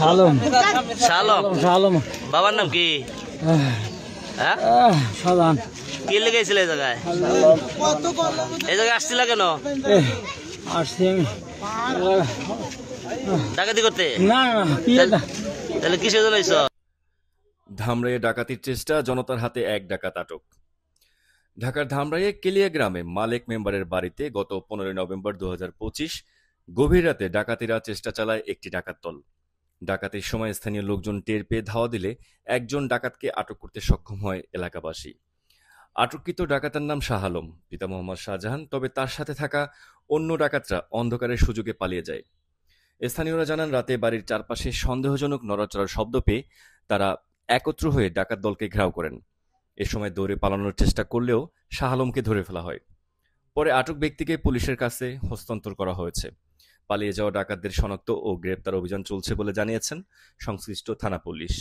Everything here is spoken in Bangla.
শালম শালম। শালম বাবার নাম কি? হ্যাঁ, সাধান কি লেগেছিল এই জায়গায়? এই জায়গায় আসছিল কেন? আসছি আমি ডাকাতি করতে? না না কি তাহলে কিসের জন্য আইছো? ধামরাইয়ে ডাকাতির চেষ্টা, জনতার হাতে এক ডাকাত আটক। ঢাকার ধামরাইয়ে কেলিয়া গ্রামে মালেক মেম্বারের বাড়িতে গত 15 নভেম্বর 2025 গভীর রাতে ডাকাতিরা চেষ্টা চালায় একটি ডাকাত দল। ডাকাতির সময় স্থানীয় লোকজন টের পেয়ে ধাওয়া দিলে একজন ডাকাতকে আটক করতে সক্ষম হয় এলাকাবাসী। আটককৃত ডাকাতের নাম শাহ আলম, পিতা মোহাম্মদ শাহজাহান। তবে তার সাথে থাকা অন্য ডাকাতরা অন্ধকারের সুযোগে পালিয়ে যায়। স্থানীয়রা জানান, রাতে বাড়ির চারপাশে সন্দেহজনক নড়াচড়ার শব্দ পেয়ে তারা একত্র হয়ে ডাকাত দলকে ঘেরাও করেন। এ সময় দৌড়ে পালানোর চেষ্টা করলেও শাহ আলমকে ধরে ফেলা হয়। পরে আটক ব্যক্তিকে পুলিশের কাছে হস্তান্তর করা হয়েছে। পালিয়ে যাওয়া ডাকাতদের শনাক্ত ও গ্রেপ্তার অভিযান চলছে বলে জানিয়েছেন সংশ্লিষ্ট থানা পুলিশ।